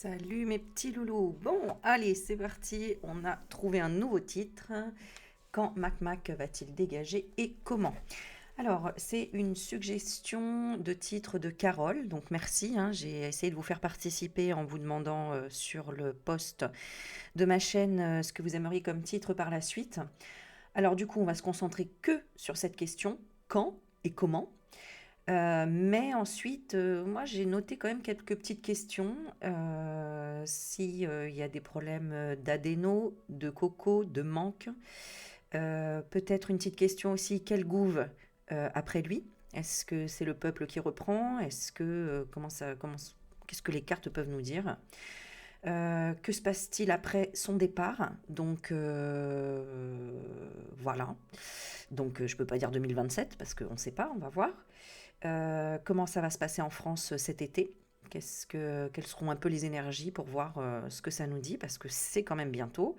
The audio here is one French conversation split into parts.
Salut mes petits loulous. Bon, allez, c'est parti. On a trouvé un nouveau titre. Quand Mac va-t-il dégager et comment? Alors, c'est une suggestion de titre de Carole, donc merci, hein, j'ai essayé de vous faire participer en vous demandant sur le post de ma chaîne ce que vous aimeriez comme titre par la suite. Alors du coup, on va se concentrer que sur cette question, quand et comment. Mais ensuite, moi j'ai noté quand même quelques petites questions. Si, il y a des problèmes, d'adéno, de coco, de manque. Peut-être une petite question aussi, quelle gouve, après lui? Est-ce que c'est le peuple qui reprend? Est-ce que, qu'est-ce que les cartes peuvent nous dire? Que se passe-t-il après son départ? Donc, voilà. Donc, je peux pas dire 2027 parce qu'on ne sait pas, on va voir. Comment ça va se passer en France cet été? Quelles seront un peu les énergies pour voir ce que ça nous dit, parce que c'est quand même bientôt.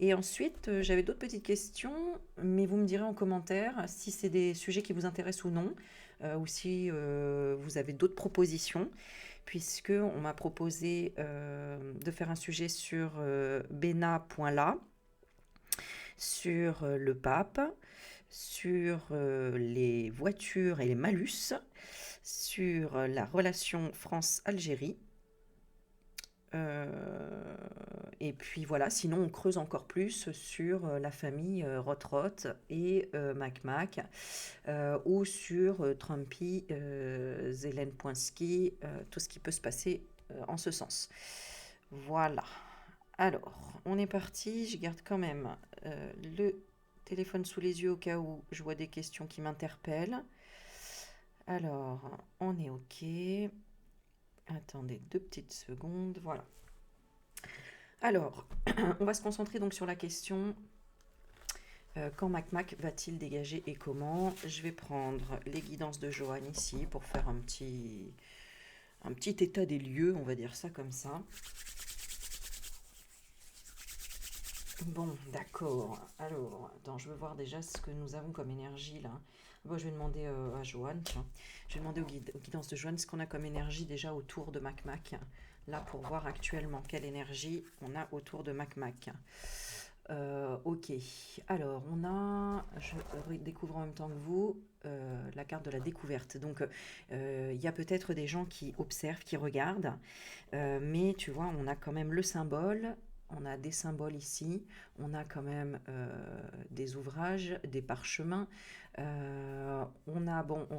Et ensuite, j'avais d'autres petites questions, mais vous me direz en commentaire si c'est des sujets qui vous intéressent ou non, ou si vous avez d'autres propositions, puisque on m'a proposé de faire un sujet sur Bena.la, sur le pape, sur les voitures et les malus, sur la relation France-Algérie. Et puis voilà, sinon on creuse encore plus sur la famille Rothroth et Mac, ou sur Trumpy, Zelensky, tout ce qui peut se passer en ce sens. Voilà. Alors, on est parti. Je garde quand même le téléphone sous les yeux au cas où je vois des questions qui m'interpellent. Alors, on est OK. Attendez 2 petites secondes. Voilà. Alors, on va se concentrer donc sur la question quand Mac va-t-il dégager et comment? Je vais prendre les guidances de Johan ici pour faire un petit état des lieux, on va dire ça comme ça. Bon, d'accord. Alors, attends, je veux voir déjà ce que nous avons comme énergie là. Bon, je vais demander à Johan, tiens. Je vais demander aux guidances de Johan ce qu'on a comme énergie déjà autour de Mac. Là, pour voir actuellement quelle énergie on a autour de Mac. Ok, alors je découvre en même temps que vous la carte de la découverte. Donc, il y a peut-être des gens qui observent, qui regardent, mais tu vois, on a quand même le symbole. On a des symboles ici, on a quand même des ouvrages, des parchemins. On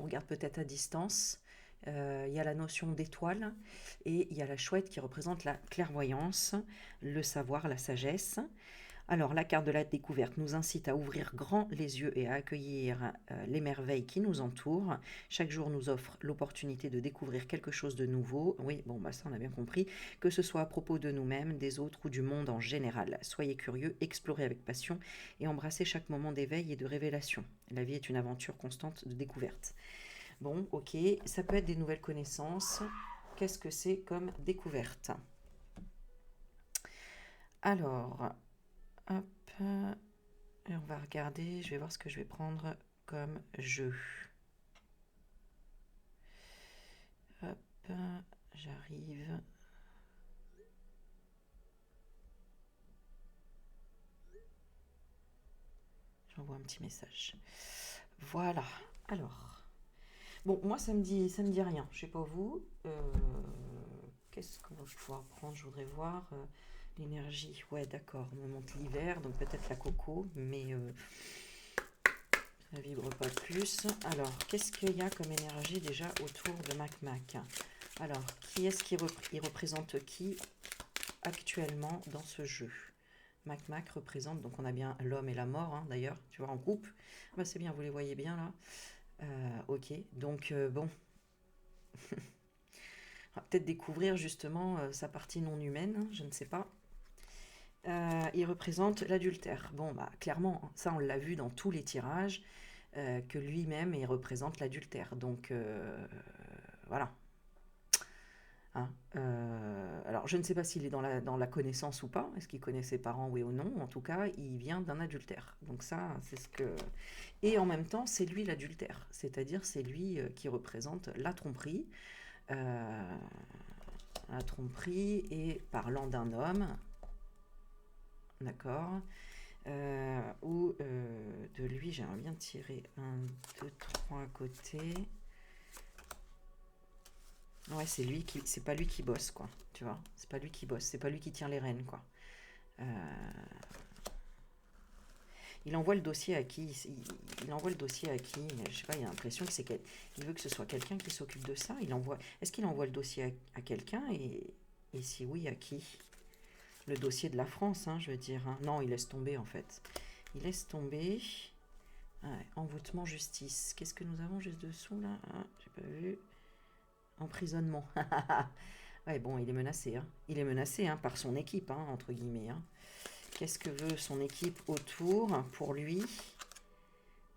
regarde peut-être à distance. Il y a la notion d'étoile et il y a la chouette qui représente la clairvoyance, le savoir, la sagesse. Alors, la carte de la découverte nous incite à ouvrir grand les yeux et à accueillir les merveilles qui nous entourent. Chaque jour nous offre l'opportunité de découvrir quelque chose de nouveau. Oui, bon, bah ça on a bien compris. Que ce soit à propos de nous-mêmes, des autres ou du monde en général. Soyez curieux, explorez avec passion et embrassez chaque moment d'éveil et de révélation. La vie est une aventure constante de découverte. Bon, ok, ça peut être des nouvelles connaissances. Qu'est-ce que c'est comme découverte? Alors, hop, et on va regarder, je vais voir ce que je vais prendre comme jeu. Hop, j'arrive. J'envoie un petit message. Voilà. Alors, bon, moi ça me dit rien. Je sais pas vous. Qu'est-ce qu'on va pouvoir prendre? Je voudrais voir l'énergie. Ouais, d'accord. On me montre l'hiver, donc peut-être la coco, mais ça vibre pas plus. Alors, qu'est-ce qu'il y a comme énergie déjà autour de Mac? Alors, qui est-ce qui représente qui actuellement dans ce jeu? Mac représente, donc on a bien l'homme et la mort, hein, d'ailleurs, tu vois, en groupe. Bah, c'est bien, vous les voyez bien là. Ok, donc bon, on va peut-être découvrir justement sa partie non humaine, hein, je ne sais pas. Il représente l'adultère. Bon, bah clairement, hein, ça on l'a vu dans tous les tirages, que lui-même il représente l'adultère. Donc voilà. Hein. Alors, je ne sais pas s'il est dans la connaissance ou pas. Est-ce qu'il connaît ses parents, oui ou non? En tout cas, il vient d'un adultère. Donc ça, c'est ce que... Et en même temps, c'est lui l'adultère. C'est-à-dire, c'est lui qui représente la tromperie. Euh, la tromperie et parlant d'un homme, d'accord, ou de lui, j'aimerais bien tirer 1, 2, 3 à côté. Ouais, c'est pas lui qui bosse, quoi, tu vois, c'est pas lui qui bosse, c'est pas lui qui tient les rênes, quoi. Euh, il envoie le dossier à qui? Il envoie le dossier à qui? Je sais pas, il a l'impression que il veut que ce soit quelqu'un qui s'occupe de ça. Est-ce qu'il envoie le dossier à quelqu'un et si oui, à qui? Le dossier de la France, hein, je veux dire, hein. Non, il laisse tomber en fait. Il laisse tomber. Ouais, envoûtement justice. Qu'est-ce que nous avons juste dessous là? Ah, j'ai pas vu. Emprisonnement. Ouais, bon, il est menacé, hein. Il est menacé, hein, par son équipe, hein, entre guillemets, hein. Qu'est-ce que veut son équipe autour pour lui?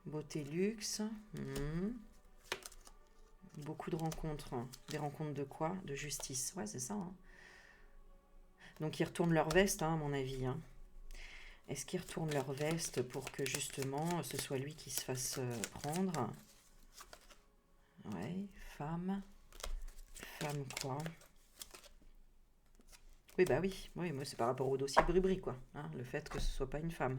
Beauté luxe. Beaucoup de rencontres. Des rencontres de quoi? De justice. Ouais, c'est ça, hein. Donc ils retournent leur veste, hein, à mon avis, hein. Est-ce qu'ils retournent leur veste pour que justement ce soit lui qui se fasse prendre? Ouais, femme. Femme quoi? Oui, bah oui, oui, moi c'est par rapport au dossier Bribri, quoi, hein, le fait que ce soit pas une femme.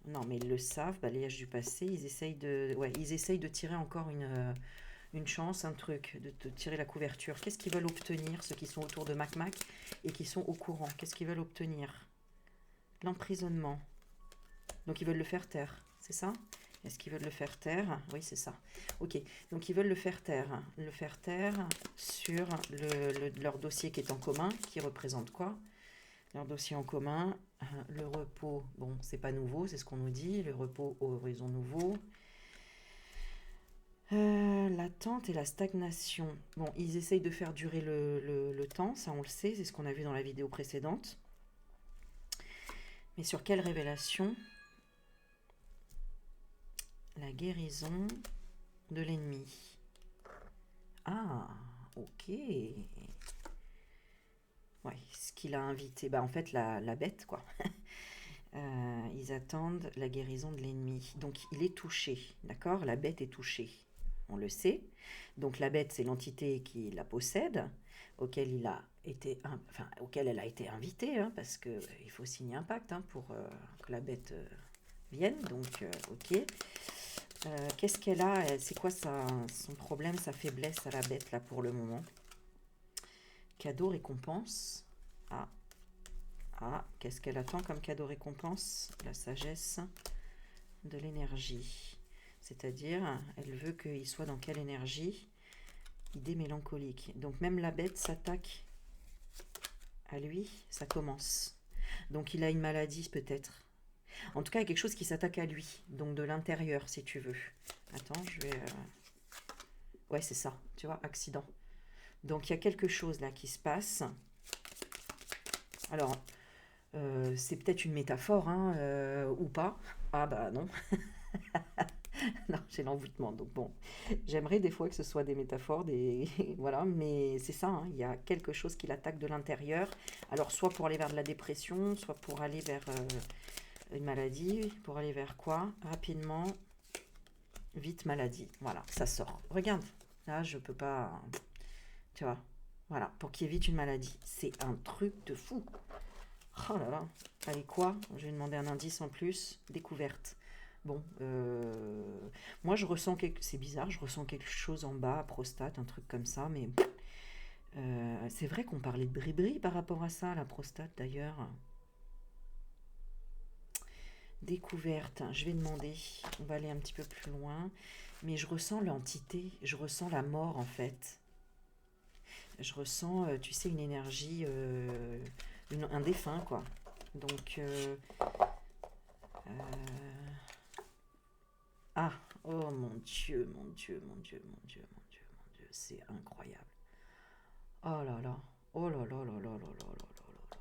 Non, mais ils le savent, balayage du passé, ils essayent de tirer encore une chance, un truc, de tirer la couverture. Qu'est-ce qu'ils veulent obtenir, ceux qui sont autour de Mac Mac et qui sont au courant? Qu'est-ce qu'ils veulent obtenir? L'emprisonnement. Donc ils veulent le faire taire, c'est ça? Est-ce qu'ils veulent le faire taire? Oui, c'est ça. Ok, donc ils veulent le faire taire. Le faire taire sur leur dossier qui est en commun, qui représente quoi? Leur dossier en commun, le repos, bon, c'est pas nouveau, c'est ce qu'on nous dit, le repos au horizon nouveau. L'attente et la stagnation. Bon, ils essayent de faire durer le temps, ça on le sait, c'est ce qu'on a vu dans la vidéo précédente. Mais sur quelle révélation? La guérison de l'ennemi. Ah, ok. Ouais, ce qu'il a invité, bah en fait la bête quoi. Ils attendent la guérison de l'ennemi. Donc il est touché, d'accord? La bête est touchée, on le sait. Donc la bête, c'est l'entité qui la possède, auquel auquel elle a été invitée, hein, parce que il faut signer un pacte, hein, pour que la bête vienne. Donc ok. Qu'est-ce qu'elle a? C'est quoi son problème, sa faiblesse à la bête là pour le moment? Cadeau récompense. Ah. Ah, qu'est-ce qu'elle attend comme cadeau récompense? La sagesse de l'énergie. C'est-à-dire, elle veut qu'il soit dans quelle énergie? Idée mélancolique. Donc même la bête s'attaque à lui, ça commence. Donc il a une maladie peut-être. En tout cas, il y a quelque chose qui s'attaque à lui. Donc de l'intérieur, si tu veux. Attends, je vais... Ouais, c'est ça. Tu vois, accident. Donc il y a quelque chose là qui se passe. Alors, c'est peut-être une métaphore, hein, ou pas. Ah bah non. Non, j'ai l'envoûtement. Donc bon, j'aimerais des fois que ce soit des métaphores, voilà, mais c'est ça, hein, il y a quelque chose qui l'attaque de l'intérieur. Alors soit pour aller vers de la dépression, soit pour aller vers une maladie, pour aller vers quoi? Rapidement, vite maladie. Voilà, ça sort. Regarde, là je peux pas, tu vois. Voilà, pour qu'il évite une maladie. C'est un truc de fou. Oh là là. Allez, quoi? Je vais demander un indice en plus. Découverte. Bon, moi je ressens c'est bizarre, je ressens quelque chose en bas, prostate, un truc comme ça, mais c'est vrai qu'on parlait de bribri par rapport à ça, la prostate d'ailleurs. Découverte, je vais demander, on va aller un petit peu plus loin, mais je ressens l'entité, je ressens la mort en fait. Je ressens, tu sais, une énergie, un défunt quoi. Donc, ah, oh mon Dieu, mon Dieu, mon Dieu, mon Dieu, mon Dieu, mon Dieu, c'est incroyable. Oh là là, oh là là là là là là là là là là.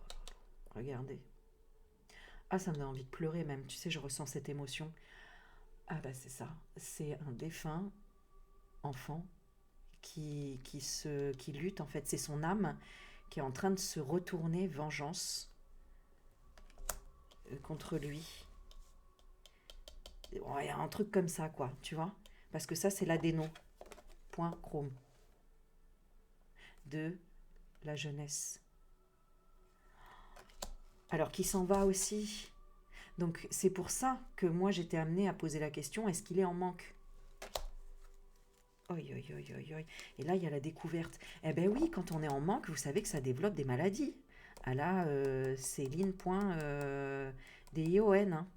Regardez. Ah, ça me donne envie de pleurer même, tu sais, je ressens cette émotion. Ah bah c'est ça, c'est un défunt enfant qui lutte, en fait, c'est son âme qui est en train de se retourner vengeance contre lui. Ouais, un truc comme ça, quoi, tu vois. Parce que ça, c'est l'adéno. Point chrome. de la jeunesse. Alors qui s'en va aussi. Donc c'est pour ça que moi j'étais amenée à poser la question, est-ce qu'il est en manque? Oi, oi, oi, oi, oi. Et là il y a la découverte. Eh ben oui, quand on est en manque, vous savez que ça développe des maladies. À la Céline.DION. Hein.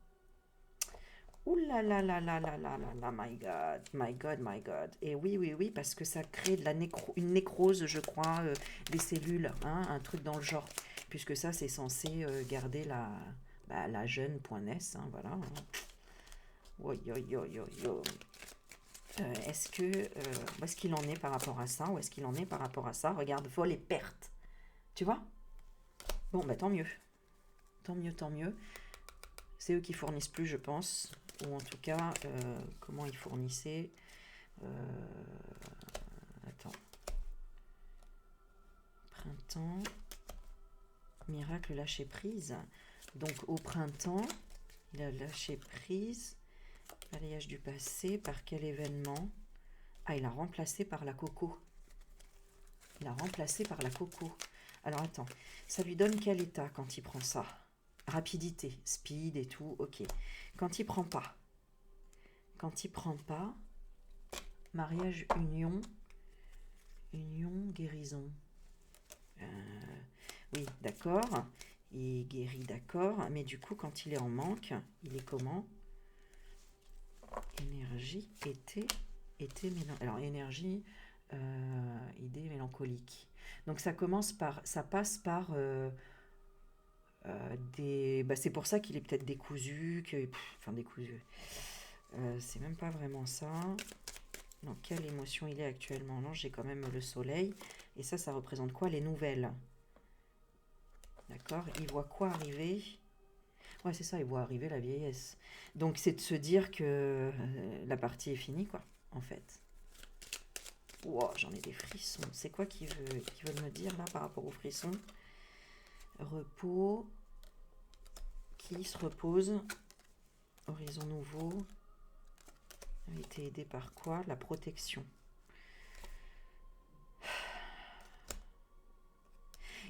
Ouh là là là là là là là là, my God, my God, my God. Et oui, oui, oui, parce que ça crée de la une nécrose, je crois, des cellules, hein, un truc dans le genre. Puisque ça, c'est censé garder la jeune.ness, hein, voilà. Hein. Oi, oi, oi, oi, oi. Où est-ce qu'il en est par rapport à ça? Où est-ce qu'il en est par rapport à ça? Regarde, vol et perte. Tu vois? Bon, bah tant mieux. Tant mieux, tant mieux. C'est eux qui fournissent plus, je pense. Ou en tout cas, comment ils fournissaient. Attends. Printemps. Miracle lâcher prise. Donc au printemps, il a lâché prise. Balayage du passé. Par quel événement? Ah, il a remplacé par la coco. Il a remplacé par la coco. Alors attends, ça lui donne quel état quand il prend ça? Rapidité, speed et tout, ok. Quand il prend pas. Quand il prend pas, mariage, union, guérison. Oui, d'accord. Il guérit, d'accord. Mais du coup, quand il est en manque, il est comment? Énergie, alors énergie, idée mélancolique. Donc ça passe par c'est pour ça qu'il est peut-être décousu, enfin décousu. C'est même pas vraiment ça. Dans quelle émotion il est actuellement? Non, j'ai quand même le soleil. Et ça représente quoi? Les nouvelles. D'accord? Il voit quoi arriver? Ouais, c'est ça, il voit arriver la vieillesse. Donc c'est de se dire que la partie est finie, quoi, en fait. Wow, j'en ai des frissons. C'est quoi qu'ils veulent me dire là par rapport aux frissons? Repos. Qui se repose. Horizon nouveau. A été aidé par quoi? La protection.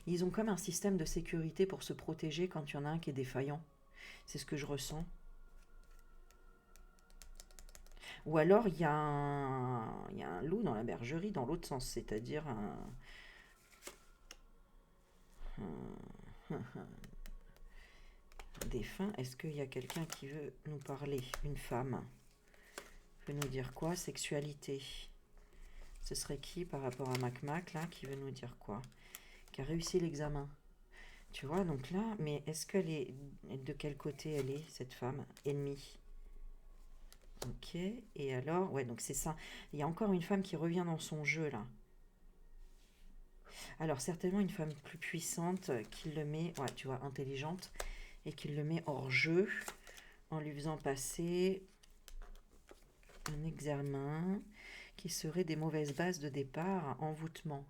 Ils ont comme un système de sécurité pour se protéger quand il y en a un qui est défaillant. C'est ce que je ressens. Ou alors il y a un loup dans la bergerie dans l'autre sens, c'est-à-dire un défunt. Est-ce qu'il y a quelqu'un qui veut nous parler? Une femme veut nous dire quoi? Sexualité. Ce serait qui par rapport à Mac là, qui veut nous dire quoi? Qui a réussi l'examen. Tu vois, donc là, mais est-ce qu'elle est... De quel côté elle est, cette femme? Ennemie. Ok, et alors... Ouais, donc c'est ça. Il y a encore une femme qui revient dans son jeu, là. Alors, certainement une femme plus puissante qui le met... Ouais, tu vois, intelligente. Et qui le met hors jeu en lui faisant passer un examen qui serait des mauvaises bases de départ, envoûtement.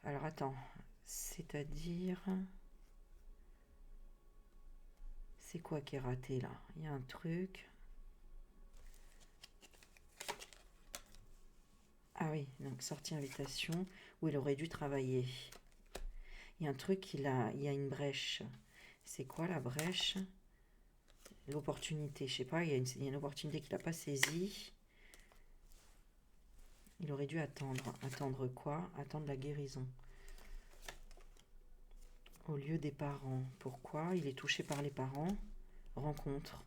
Alors attends, c'est-à-dire... C'est quoi qui est raté là? Il y a un truc... Ah oui, donc sortie invitation où il aurait dû travailler. Il y a un truc, il y a une brèche. C'est quoi la brèche? L'opportunité, je sais pas, il y a une opportunité qu'il n'a pas saisie. Il aurait dû attendre. Attendre quoi? Attendre la guérison. Au lieu des parents. Pourquoi? Il est touché par les parents. Rencontre.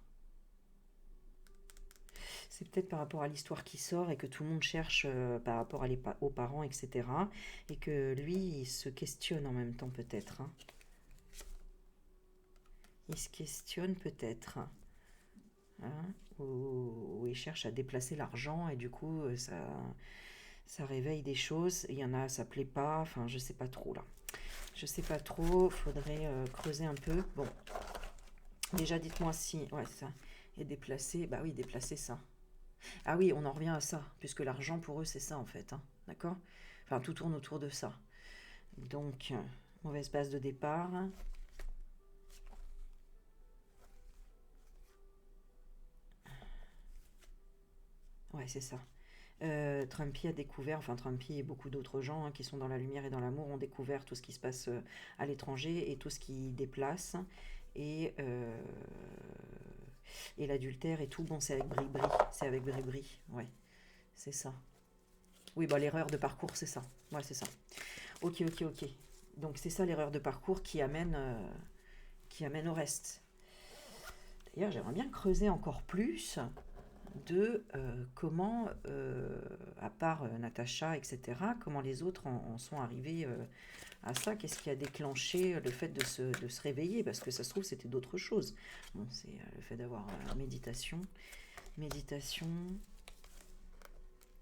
C'est peut-être par rapport à l'histoire qui sort et que tout le monde cherche par rapport aux parents, etc. Et que lui, il se questionne en même temps peut-être. Hein. Il se questionne peut-être. Hein, ou il cherche à déplacer l'argent et du coup, ça réveille des choses. Il y en a, ça plaît pas. Enfin, je sais pas trop là. Je sais pas trop. Faudrait creuser un peu. Bon. Déjà, dites-moi si... Ouais, ça. Et déplacer... Bah oui, déplacer ça. Ah oui, on en revient à ça, puisque l'argent pour eux c'est ça en fait, hein, d'accord? Enfin, tout tourne autour de ça. Donc, mauvaise base de départ. Ouais, c'est ça. Trumpy a découvert, enfin Trumpy et beaucoup d'autres gens, hein, qui sont dans la lumière et dans l'amour ont découvert tout ce qui se passe à l'étranger et tout ce qui déplace. Et, euh, et l'adultère et tout, bon, c'est avec Bribri. C'est avec Bribri, ouais, c'est ça. Oui, bah l'erreur de parcours, c'est ça. Ouais, c'est ça. Ok, ok, ok. Donc c'est ça l'erreur de parcours qui amène au reste. D'ailleurs, j'aimerais bien creuser encore plus de comment, à part Natacha, etc., comment les autres en sont arrivés à ça. Qu'est-ce qui a déclenché le fait de se réveiller? Parce que ça se trouve, c'était d'autres choses. Bon, c'est le fait d'avoir méditation. Méditation,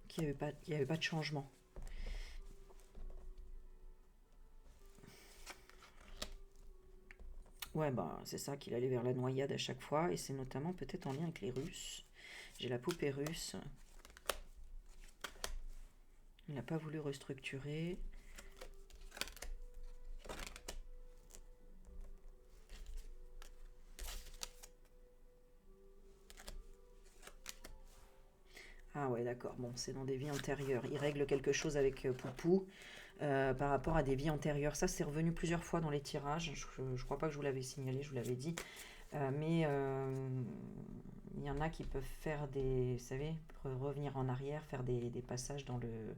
qu'il n'y avait pas de changement. Ouais, bah, c'est ça qu'il allait vers la noyade à chaque fois, et c'est notamment peut-être en lien avec les Russes. J'ai la poupée russe. Il n'a pas voulu restructurer. Ah ouais, d'accord. Bon, c'est dans des vies antérieures. Il règle quelque chose avec Poupou par rapport à des vies antérieures. Ça, c'est revenu plusieurs fois dans les tirages. Je crois pas que je vous l'avais signalé, je vous l'avais dit. Mais il y en a qui peuvent faire des, vous savez, revenir en arrière, faire des passages dans le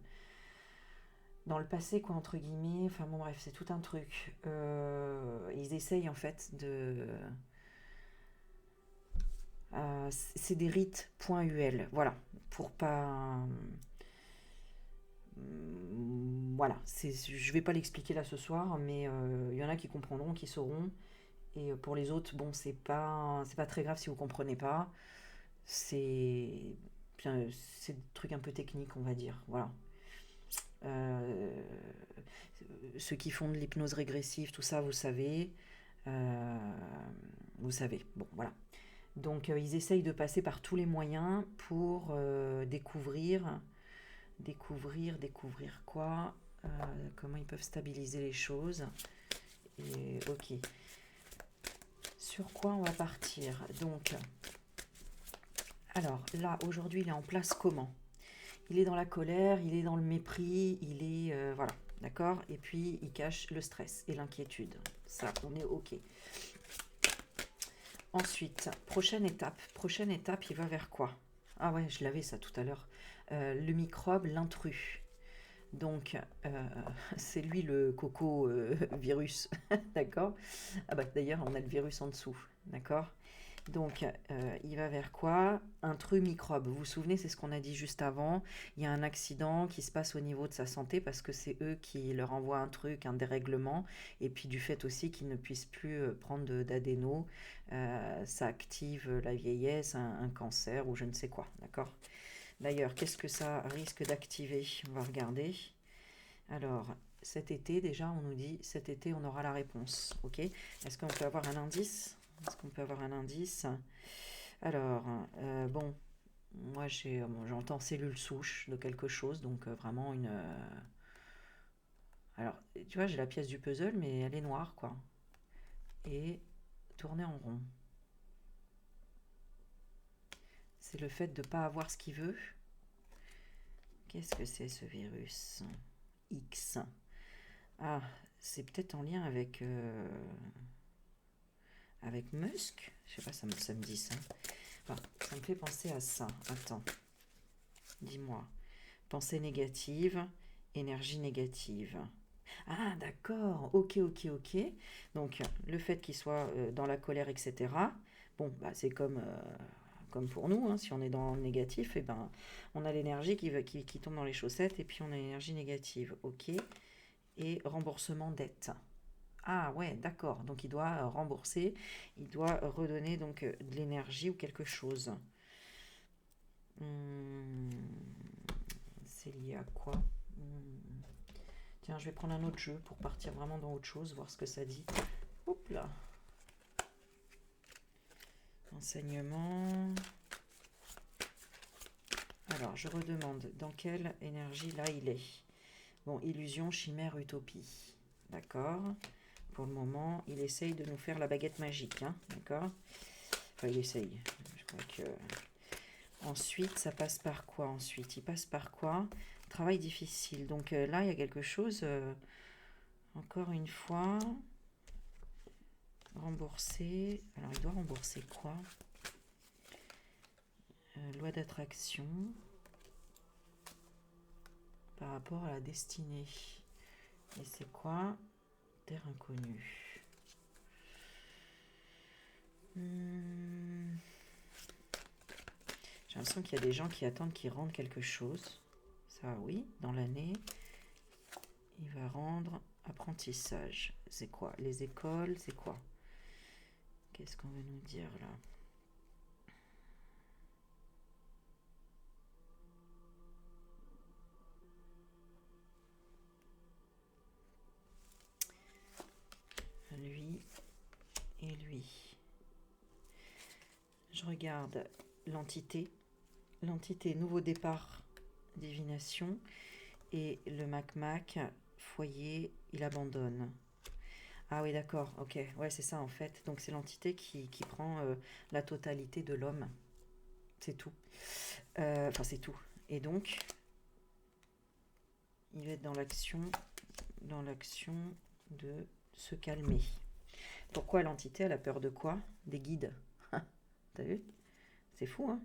passé, quoi, entre guillemets. Enfin bon, bref, c'est tout un truc. Ils essayent en fait de... c'est des rites .ul, voilà, pour pas... Voilà, je vais pas l'expliquer là ce soir, mais il y en a qui comprendront, qui sauront. Et pour les autres, bon, c'est pas très grave si vous comprenez pas. C'est c'est des trucs un peu techniques, on va dire. Voilà. Euh, Ceux qui font de l'hypnose régressive, tout ça, vous savez. Euh, Vous savez. Bon, voilà. Donc, ils essayent de passer par tous les moyens pour découvrir quoi, comment ils peuvent stabiliser les choses. Et ok. Sur quoi on va partir? Donc, alors là, aujourd'hui, il est en place comment? Il est dans la colère, il est dans le mépris, il est... voilà, d'accord. Et puis, il cache le stress et l'inquiétude. Ça, on est ok. Ensuite, prochaine étape. Prochaine étape, il va vers quoi? Ah ouais, je l'avais ça tout à l'heure. Le microbe, l'intrus. Donc, c'est lui le coco virus, d'accord? Ah bah d'ailleurs, on a le virus en dessous, d'accord? Donc, il va vers quoi? Intrus microbe. Vous vous souvenez, c'est ce qu'on a dit juste avant. Il y a un accident qui se passe au niveau de sa santé parce que c'est eux qui leur envoient un truc, un dérèglement. Et puis du fait aussi qu'ils ne puissent plus prendre d'adéno, ça active la vieillesse, un cancer ou je ne sais quoi, d'accord? D'ailleurs, qu'est-ce que ça risque d'activer? On va regarder. Alors, cet été, déjà, on nous dit, cet été, on aura la réponse, ok? Est-ce qu'on peut avoir un indice? Est-ce qu'on peut avoir un indice? Alors, bon, moi bon, j'entends cellule souche de quelque chose, donc vraiment une... Alors, tu vois, j'ai la pièce du puzzle, mais elle est noire, quoi. Et tourner en rond. C'est le fait de ne pas avoir ce qu'il veut. Qu'est-ce que c'est ce virus? X. Ah, c'est peut-être en lien avec Musk. Je sais pas, ça me dit ça. Enfin, ça me fait penser à ça. Attends, dis-moi. Pensée négative, énergie négative. Ah, d'accord. Ok, ok, ok. Donc, le fait qu'il soit dans la colère, etc. Bon, bah, c'est comme pour nous, hein. Si on est dans le négatif, eh ben, on a l'énergie qui tombe dans les chaussettes et puis on a l'énergie négative. Ok. Et remboursement dette. Ah ouais, d'accord. Donc il doit rembourser, il doit redonner donc de l'énergie ou quelque chose. Hmm, c'est lié à quoi? Hmm. Tiens, je vais prendre un autre jeu pour partir vraiment dans autre chose, voir ce que ça dit. Hop là. Enseignement. Alors, je redemande dans quelle énergie là il est. Bon, illusion, chimère, utopie. D'accord. Pour le moment, il essaye de nous faire la baguette magique, hein, d'accord? Enfin, il essaye. Je crois que... Ensuite, ça passe par quoi ensuite? Il passe par quoi? Travail difficile. Donc là, il y a quelque chose, encore une fois, rembourser. Alors, il doit rembourser quoi? Loi d'attraction par rapport à la destinée. Et c'est quoi? Terre inconnue. J'ai l'impression qu'il y a des gens qui attendent qu'il rende quelque chose. Ça, oui, dans l'année. Il va rendre apprentissage. C'est quoi? Les écoles, c'est quoi? Qu'est-ce qu'on veut nous dire là? Lui et lui. Je regarde l'entité. L'entité nouveau départ, divination. Et le Mac, foyer, il abandonne. Ah oui, d'accord, ok. Ouais, c'est ça en fait. Donc c'est l'entité qui prend la totalité de l'homme. C'est tout. Enfin, c'est tout. Et donc, il va être dans l'action de se calmer. Pourquoi l'entité, elle a peur de quoi? Des guides. T'as vu? C'est fou, hein?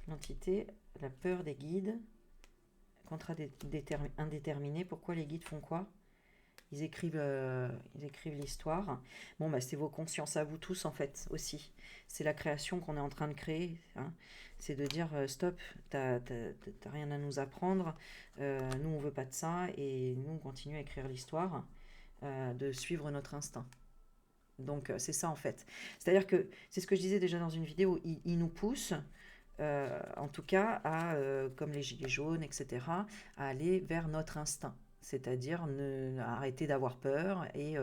L'entité, elle a peur des guides. Contrat indéterminé. Pourquoi les guides font quoi? Ils écrivent l'histoire. Bon, bah, c'est vos consciences à vous tous, en fait, aussi. C'est la création qu'on est en train de créer. Hein. C'est de dire, stop, t'as rien à nous apprendre. Nous, on veut pas de ça. Et nous, on continue à écrire l'histoire, de suivre notre instinct. Donc, c'est ça, en fait. C'est-à-dire que, c'est ce que je disais déjà dans une vidéo, il nous pousse, en tout cas, comme les gilets jaunes, etc., à aller vers notre instinct. C'est-à-dire arrêter d'avoir peur et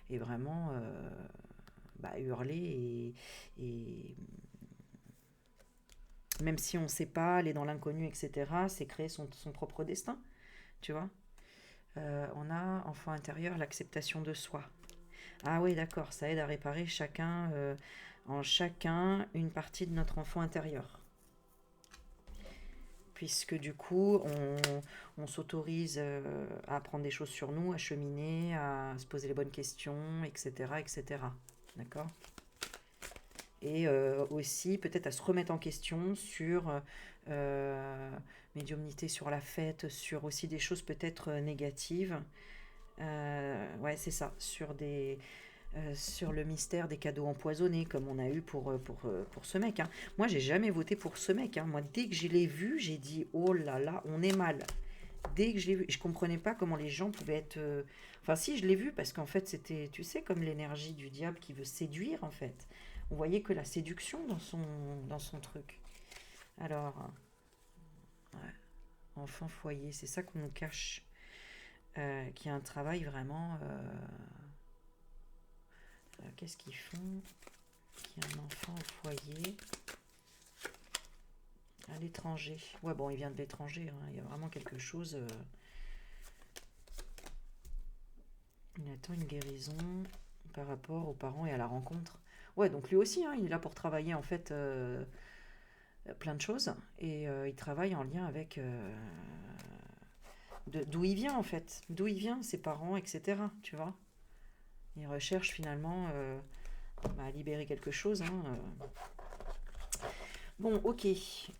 vraiment hurler et même si on ne sait pas, aller dans l'inconnu, etc., c'est créer son propre destin, tu vois. On a enfant intérieur, l'acceptation de soi. Ah oui, d'accord, ça aide à réparer en chacun une partie de notre enfant intérieur. Puisque du coup, on s'autorise à apprendre des choses sur nous, à cheminer, à se poser les bonnes questions, etc., etc. D'accord? Et aussi peut-être à se remettre en question sur médiumnité, sur la fête, sur aussi des choses peut-être négatives. Ouais, c'est ça, sur le mystère des cadeaux empoisonnés, comme on a eu pour ce mec. Hein. Moi, j'ai jamais voté pour ce mec. Hein. Moi, dès que je l'ai vu, j'ai dit, oh là là, on est mal. Dès que je l'ai vu, je comprenais pas comment les gens pouvaient être... Enfin, si, je l'ai vu, parce qu'en fait, c'était, tu sais, comme l'énergie du diable qui veut séduire, en fait. On voyait que la séduction dans son truc. Alors, ouais, enfant foyer, c'est ça qu'on nous cache. Qui a un travail vraiment... qu'est-ce qu'ils font? Qui a un enfant au foyer à l'étranger. Ouais, bon, il vient de l'étranger. Hein. Il y a vraiment quelque chose. Il attend une guérison par rapport aux parents et à la rencontre. Ouais, donc lui aussi, hein, il est là pour travailler en fait plein de choses. Et il travaille en lien avec d'où il vient en fait. D'où il vient, ses parents, etc. Tu vois? Il recherche finalement à libérer quelque chose. Hein, Bon, ok.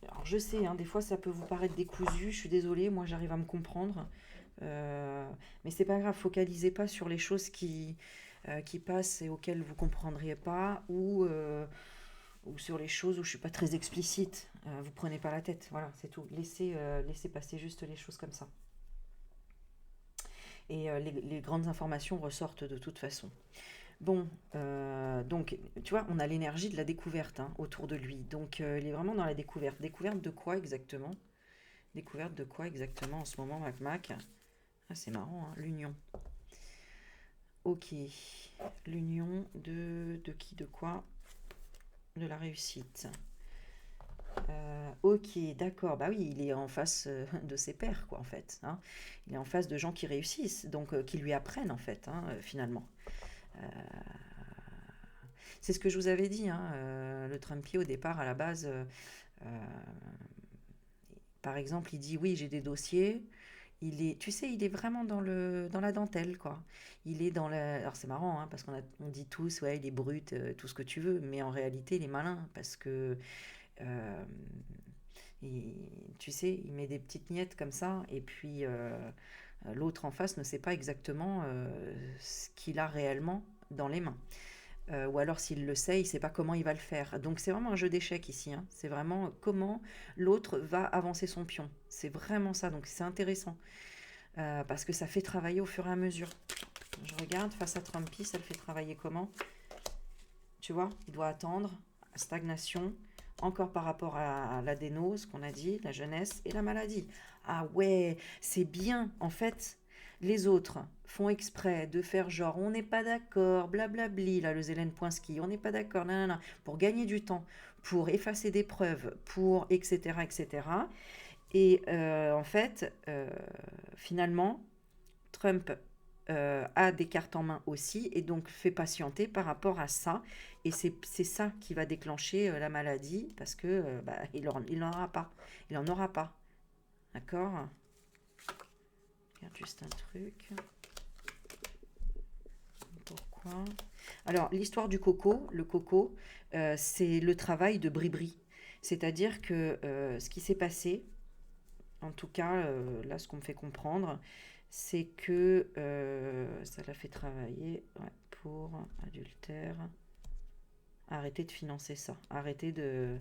Alors, je sais, hein, des fois ça peut vous paraître décousu. Je suis désolée, moi j'arrive à me comprendre. Euh, mais c'est pas grave, focalisez pas sur les choses qui passent et auxquelles vous comprendriez pas ou sur les choses où je suis pas très explicite. Vous prenez pas la tête, voilà, c'est tout. Laissez passer juste les choses comme ça. Et les grandes informations ressortent de toute façon. Bon, donc, tu vois, on a l'énergie de la découverte hein, autour de lui. Donc, il est vraiment dans la découverte. Découverte de quoi exactement? Découverte de quoi exactement en ce moment, Mac? Ah, c'est marrant, hein, l'union. Ok. L'union de qui, de quoi? De la réussite. Ok, d'accord. Bah oui, il est en face de ses pairs, quoi, en fait. Hein. Il est en face de gens qui réussissent, donc qui lui apprennent, en fait, hein, finalement. Euh, c'est ce que je vous avais dit, hein, le Trumpy au départ, à la base, Euh, Par exemple, il dit oui, j'ai des dossiers. Il est, tu sais, il est vraiment dans la dentelle, quoi. Il est dans la... Alors c'est marrant, hein, parce on dit tous, ouais, il est brut, tout ce que tu veux, mais en réalité, il est malin, parce que, euh, il- tu sais, il met des petites miettes comme ça, et puis l'autre en face ne sait pas exactement ce qu'il a réellement dans les mains. Ou alors s'il le sait, il ne sait pas comment il va le faire. Donc c'est vraiment un jeu d'échecs ici, hein. C'est vraiment comment l'autre va avancer son pion. C'est vraiment ça, donc c'est intéressant. Parce que ça fait travailler au fur et à mesure. Je regarde, face à Trumpy, ça le fait travailler comment? Tu vois, il doit attendre, stagnation, encore par rapport à l'adénose qu'on a dit, la jeunesse et la maladie. Ah ouais, c'est bien. En fait, les autres font exprès de faire genre on n'est pas d'accord, blablabli, là le Zélène Poinski, on n'est pas d'accord, nanana, pour gagner du temps, pour effacer des preuves, pour etc. etc. Et en fait, finalement, Trump a des cartes en main aussi et donc fait patienter par rapport à ça. Et c'est ça qui va déclencher la maladie parce que bah, il n'en aura pas. Il n'en aura pas. D'accord. Regarde juste un truc. Pourquoi? Alors, l'histoire du coco, le coco, c'est le travail de Bribri. C'est-à-dire que ce qui s'est passé, en tout cas, là, ce qu'on me fait comprendre, c'est que ça l'a fait travailler ouais, pour adultère. Arrêtez de financer ça. Arrêtez de...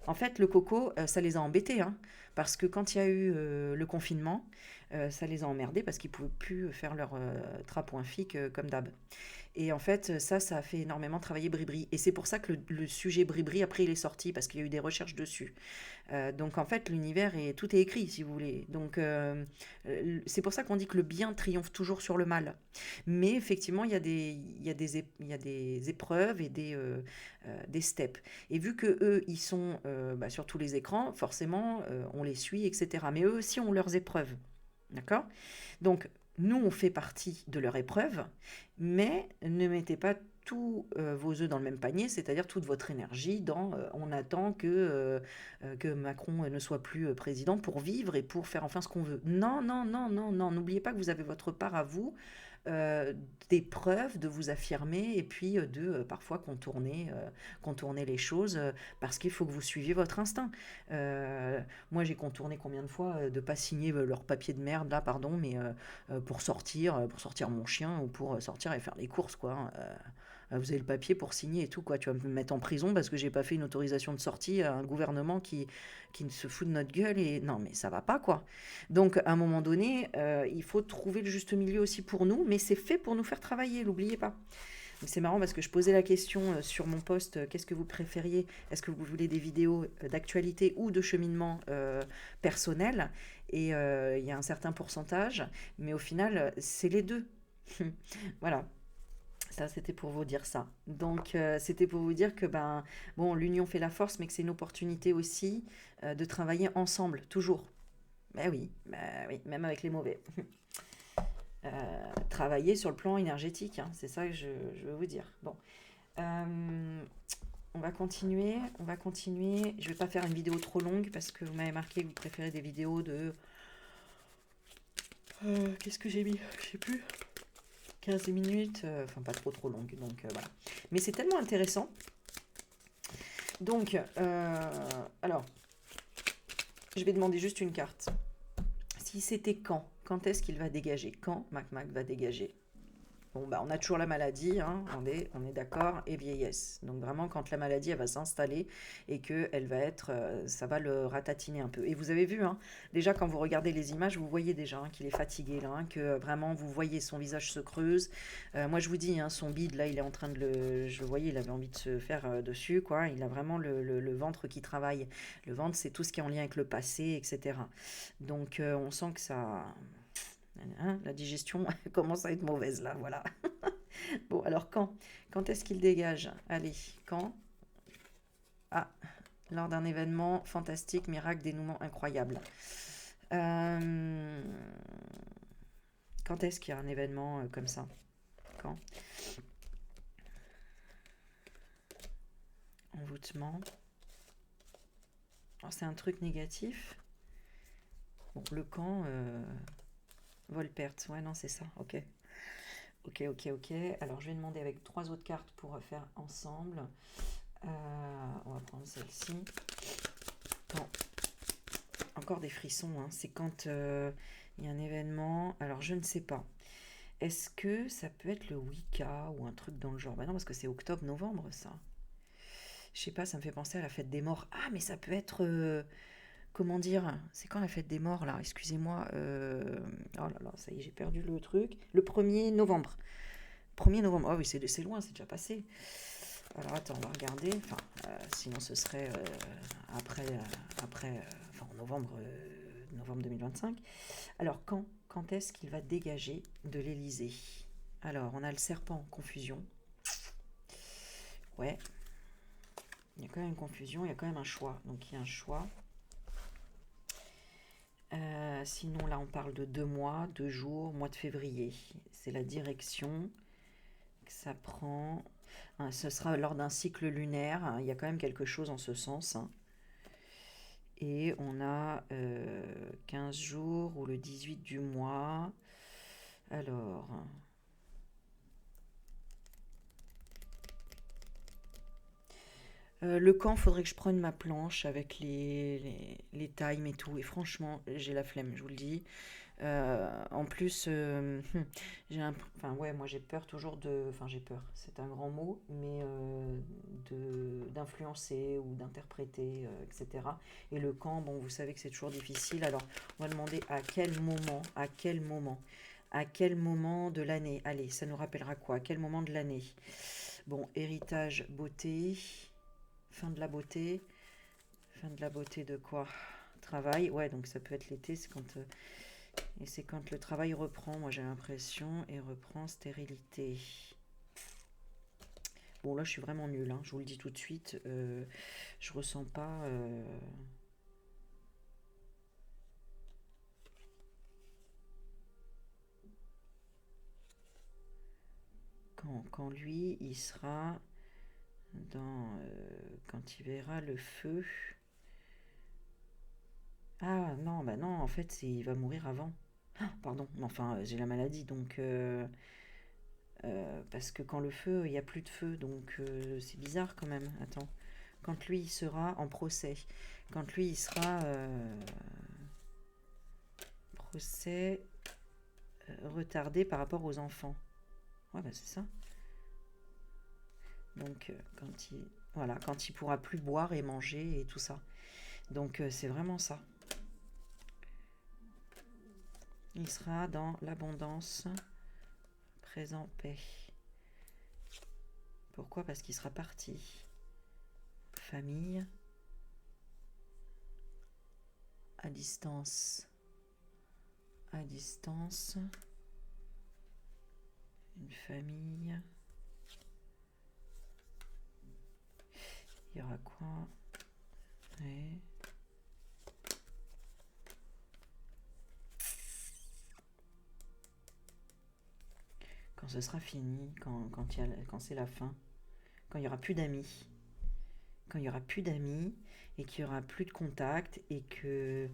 En fait, le coco, ça les a embêtés, hein, parce que quand il y a eu le confinement, ça les a emmerdés parce qu'ils ne pouvaient plus faire leur trapouin fic comme d'hab. Et en fait, ça a fait énormément travailler Bribri. Et c'est pour ça que le sujet Bribri, après, il est sorti, parce qu'il y a eu des recherches dessus. Donc en fait, l'univers, tout est écrit, si vous voulez. Donc c'est pour ça qu'on dit que le bien triomphe toujours sur le mal. Mais effectivement, il y a des épreuves et des steps. Et vu que eux, ils sont bah, sur tous les écrans, forcément, on les suit, etc. Mais eux aussi ont leurs épreuves. D'accord? Donc, nous, on fait partie de leur épreuve, mais ne mettez pas tous vos œufs dans le même panier, c'est-à-dire toute votre énergie dans on attend que Macron ne soit plus président pour vivre et pour faire enfin ce qu'on veut. Non, non, non, non, non, n'oubliez pas que vous avez votre part à vous, euh, des preuves, de vous affirmer et puis de parfois contourner les choses parce qu'il faut que vous suiviez votre instinct. Moi, j'ai contourné combien de fois de pas signer leur papier de merde là, pardon, mais pour sortir mon chien ou pour sortir et faire les courses, quoi, hein. Vous avez le papier pour signer et tout, quoi. Tu vas me mettre en prison parce que j'ai pas fait une autorisation de sortie à un gouvernement qui ne se fout de notre gueule et non, mais ça va pas, quoi. Donc, à un moment donné, il faut trouver le juste milieu aussi pour nous, mais c'est fait pour nous faire travailler, n'oubliez pas. C'est marrant parce que je posais la question sur mon post, qu'est-ce que vous préfériez? Est-ce que vous voulez des vidéos d'actualité ou de cheminement personnel? Et il y a un certain pourcentage, mais au final, c'est les deux. Voilà, ça c'était pour vous dire ça. Donc c'était pour vous dire que ben bon, l'union fait la force, mais que c'est une opportunité aussi de travailler ensemble, toujours. Bah oui, même avec les mauvais. Travailler sur le plan énergétique, hein, c'est ça que je veux vous dire. Bon, euh, on va continuer, on va continuer. Je vais pas faire une vidéo trop longue parce que vous m'avez marqué que vous préférez des vidéos de... qu'est-ce que j'ai mis? Je sais plus. 15 minutes, enfin pas trop longue, donc voilà. Mais c'est tellement intéressant. Donc, alors, je vais demander juste une carte. Si c'était quand est-ce qu'il va dégager? Quand Mac va dégager? Bon, bah, on a toujours la maladie, hein, on est d'accord, et vieillesse. Donc vraiment, quand la maladie, elle va s'installer et que elle va être, ça va le ratatiner un peu. Et vous avez vu, hein, déjà quand vous regardez les images, vous voyez déjà hein, qu'il est fatigué, là, hein, que vraiment, vous voyez son visage se creuse. Moi, je vous dis, hein, son bide, là, il est en train de le... Je le voyais, il avait envie de se faire dessus, quoi. Il a vraiment le ventre qui travaille. Le ventre, c'est tout ce qui est en lien avec le passé, etc. Donc, on sent que ça... Hein, la digestion commence à être mauvaise là, voilà. Bon, alors quand? Quand est-ce qu'il dégage? Allez, quand? Ah, lors d'un événement fantastique, miracle, dénouement incroyable. Euh, Quand est-ce qu'il y a un événement comme ça? Quand? Envoûtement. c'est un truc négatif. Bon, le camp, vol-perte. Ouais, non, c'est ça. Ok. Ok, ok, ok. Alors, je vais demander avec 3 autres cartes pour faire ensemble. On va prendre celle-ci. Quand... Encore des frissons, hein. C'est quand il y a un événement. Alors, je ne sais pas. Est-ce que ça peut être le Wicca ou un truc dans le genre? Bah non, parce que c'est octobre-novembre, ça. Je sais pas, ça me fait penser à la fête des morts. Ah, mais ça peut être... comment dire? C'est quand la fête des morts, là? Excusez-moi. Oh là là, ça y est, j'ai perdu le truc. Le 1er novembre. 1er novembre. Oh oui, c'est loin, c'est déjà passé. Alors attends, on va regarder. Enfin, sinon ce serait enfin, en novembre, novembre 2025. Alors, quand est-ce qu'il va dégager de l'Élysée? Alors, on a le serpent en confusion. Ouais. Il y a quand même une confusion, il y a quand même un choix. Donc, il y a un choix. Sinon, là, on parle de 2 mois, 2 jours, mois de février. C'est la direction que ça prend. Ce sera lors d'un cycle lunaire. Hein, il y a quand même quelque chose en ce sens. Hein. Et on a 15 jours ou le 18 du mois. Alors... le camp, faudrait que je prenne ma planche avec les times et tout. Et franchement, j'ai la flemme, je vous le dis. En plus, enfin ouais, moi j'ai peur toujours de, enfin j'ai peur, c'est un grand mot, mais d'influencer ou d'interpréter, etc. Et le camp, bon, vous savez que c'est toujours difficile. Alors, on va demander à quel moment de l'année. Allez, ça nous rappellera quoi? À quel moment de l'année? Bon, héritage, beauté, fin de la beauté, fin de la beauté de quoi? Travail, ouais, donc ça peut être l'été, c'est quand et c'est quand le travail reprend, moi j'ai l'impression, et reprend stérilité. Bon là je suis vraiment nulle, hein, je vous le dis tout de suite, je ressens pas... Quand lui, il sera dans... quand il verra le feu... Ah non, bah non, en fait il va mourir avant. Ah, pardon, enfin j'ai la maladie, donc... parce que quand le feu, il n'y a plus de feu, donc c'est bizarre quand même. Attends, quand lui il sera en procès, quand lui il sera procès retardé par rapport aux enfants. Ouais, bah c'est ça. Donc voilà, quand il pourra plus boire et manger et tout ça. Donc c'est vraiment ça. Il sera dans l'abondance, présent, paix. Pourquoi? Parce qu'il sera parti. Famille, à distance, une famille. Il y aura quoi? Ouais. Quand ce sera fini, quand c'est la fin, quand il n'y aura plus d'amis, quand il n'y aura plus d'amis et qu'il n'y aura plus de contact et que...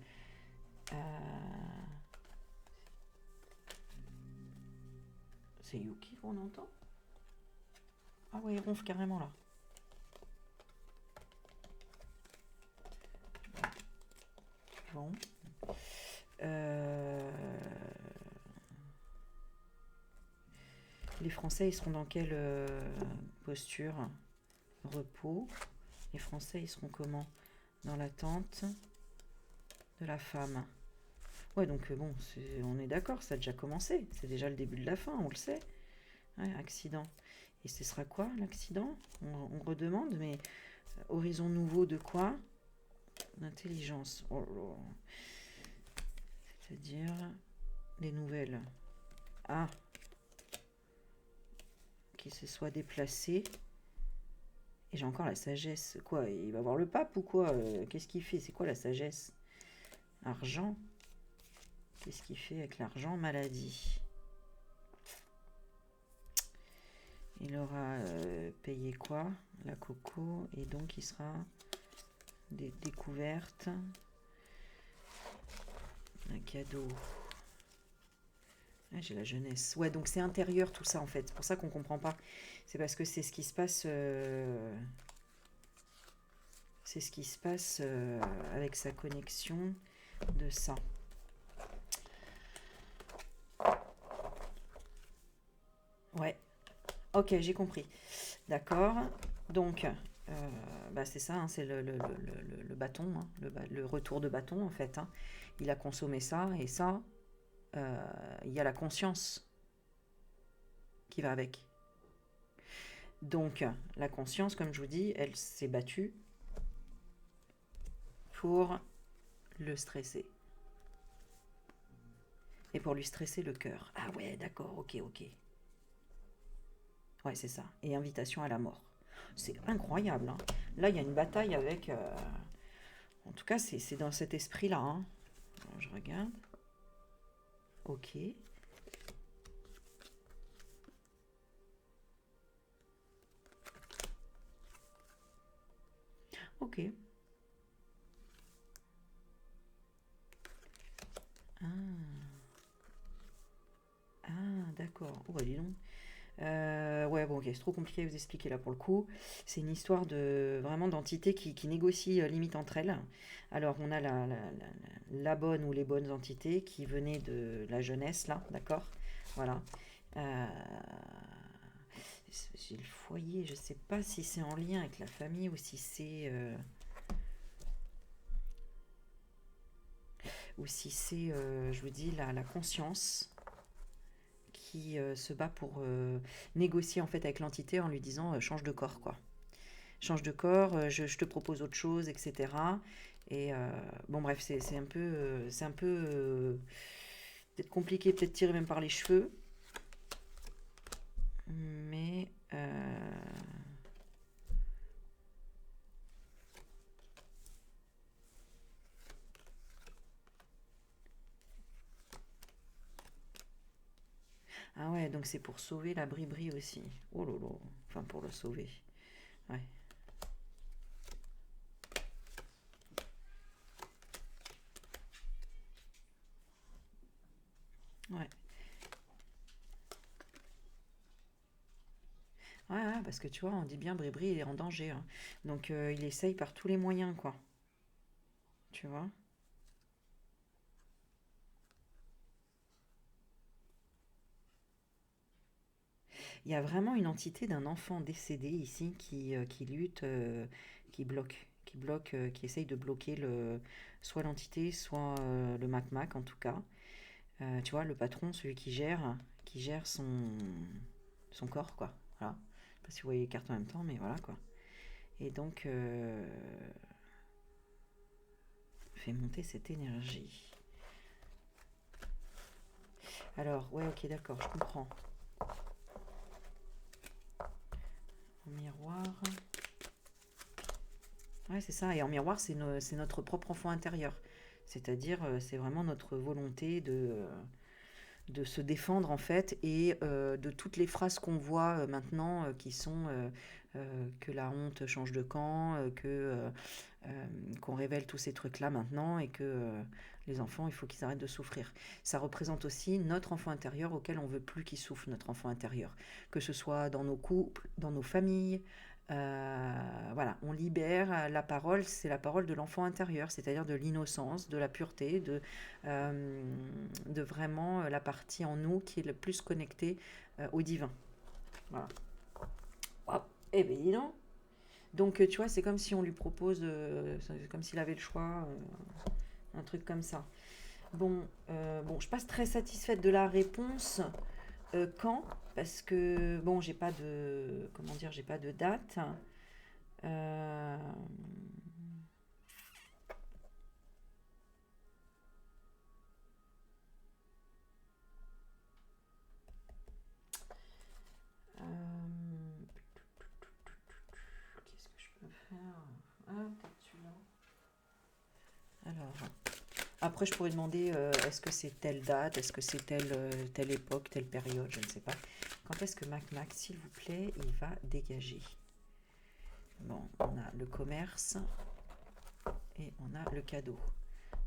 c'est Yuki qu'on entend? Ah ouais, il ronfle carrément là. Bon. Les Français, ils seront dans quelle posture? Repos. Les Français, ils seront comment? Dans l'attente de la femme. Ouais, donc bon, on est d'accord, ça a déjà commencé. C'est déjà le début de la fin, on le sait. Ouais, accident. Et ce sera quoi l'accident? On redemande, mais horizon nouveau de quoi? D'intelligence. Oh là là. C'est-à-dire les nouvelles. Ah, qui se soit déplacé. Et j'ai encore la sagesse. Quoi? Il va voir le pape ou quoi? Qu'est-ce qu'il fait? C'est quoi la sagesse? Argent. Qu'est-ce qu'il fait avec l'argent? Maladie. Il aura payé quoi? La coco. Et donc il sera des découvertes. Un cadeau. Ah, j'ai la jeunesse. Ouais, donc c'est intérieur tout ça en fait. C'est pour ça qu'on comprend pas. C'est parce que c'est ce qui se passe. C'est ce qui se passe avec sa connexion de ça. Ouais. Ok, j'ai compris. D'accord. Donc, bah c'est ça, hein, c'est le bâton, hein, le retour de bâton en fait, hein. Il a consommé ça et ça, il y a la conscience qui va avec. Donc, la conscience, comme je vous dis, elle s'est battue pour le stresser. Et pour lui stresser le cœur. Ah ouais, d'accord, ok, ok. Ouais, c'est ça. Et invitation à la mort. C'est incroyable, hein. Là, il y a une bataille avec... En tout cas, c'est dans cet esprit-là, hein. Alors, je regarde. Ok. Ok. Ah, ah d'accord. Oh, bah dis donc. Ouais, bon, ok, c'est trop compliqué à vous expliquer là pour le coup. C'est une histoire de vraiment d'entités qui négocient limite entre elles. Alors, on a la bonne ou les bonnes entités qui venaient de la jeunesse, là, d'accord? Voilà. Euh, j'ai le foyer, je sais pas si c'est en lien avec la famille ou si c'est, je vous dis, la conscience qui se bat pour négocier en fait avec l'entité en lui disant change de corps quoi. Change de corps, je te propose autre chose, etc. Et bon bref, c'est un peu peut-être compliqué, peut-être tiré même par les cheveux, mais ah ouais, donc c'est pour sauver la Bribri aussi. Oh lolo, enfin pour le sauver. Ouais, ouais. Ouais, ouais, parce que tu vois, on dit bien Bribri il est en danger, hein. Donc il essaye par tous les moyens, quoi. Tu vois? Il y a vraiment une entité d'un enfant décédé ici qui lutte, qui essaye de bloquer soit l'entité, soit le Mac en tout cas. Tu vois, le patron, celui qui gère son corps, quoi. Voilà. Je sais pas si vous voyez les cartes en même temps, mais voilà, quoi. Et donc, fait monter cette énergie. Alors, ouais, ok, d'accord, je comprends. En miroir. Ouais, c'est ça. Et en miroir, c'est notre propre enfant intérieur. C'est-à-dire, c'est vraiment notre volonté de se défendre, en fait, et de toutes les phrases qu'on voit maintenant qui sont que la honte change de camp, qu'on révèle tous ces trucs-là maintenant, et que les enfants, il faut qu'ils arrêtent de souffrir. Ça représente aussi notre enfant intérieur auquel on veut plus qu'il souffre, notre enfant intérieur. Que ce soit dans nos couples, dans nos familles, voilà, on libère la parole, c'est la parole de l'enfant intérieur, c'est-à-dire de l'innocence, de la pureté, de vraiment la partie en nous qui est le plus connectée au divin. Voilà. Hop, eh bien, dis donc. Donc, tu vois, c'est comme si on lui propose, c'est comme s'il avait le choix, un truc comme ça. Bon, je passe très satisfaite de la réponse. Quand? Parce que, bon, j'ai pas de, comment dire, j'ai pas de date. Euh, euh, Qu'est-ce que je peux faire? Ah, peut-être celui-là. Alors, après, je pourrais demander est-ce que c'est telle date, est-ce que c'est telle époque, telle période, je ne sais pas. Quand est-ce que Mac, s'il vous plaît, il va dégager? Bon, on a le commerce. Et on a le cadeau.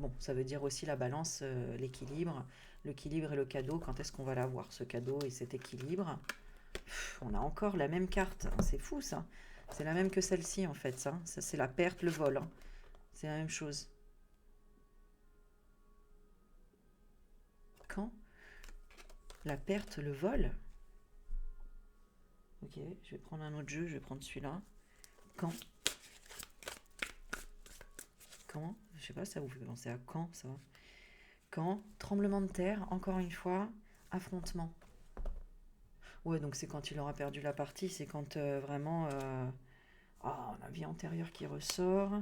Bon, ça veut dire aussi la balance, l'équilibre. L'équilibre et le cadeau, quand est-ce qu'on va l'avoir, ce cadeau et cet équilibre? On a encore la même carte, c'est fou ça. C'est la même que celle-ci en fait, ça. Ça c'est la perte, le vol, hein. C'est la même chose. Quand? La perte, le vol? Ok, je vais prendre un autre jeu, je vais prendre celui-là. Quand? Quand? Je sais pas, ça vous fait penser à quand ça? Quand? Tremblement de terre, encore une fois. Affrontement. Ouais, donc c'est quand il aura perdu la partie, c'est quand vraiment... Ah, la vie antérieure qui ressort.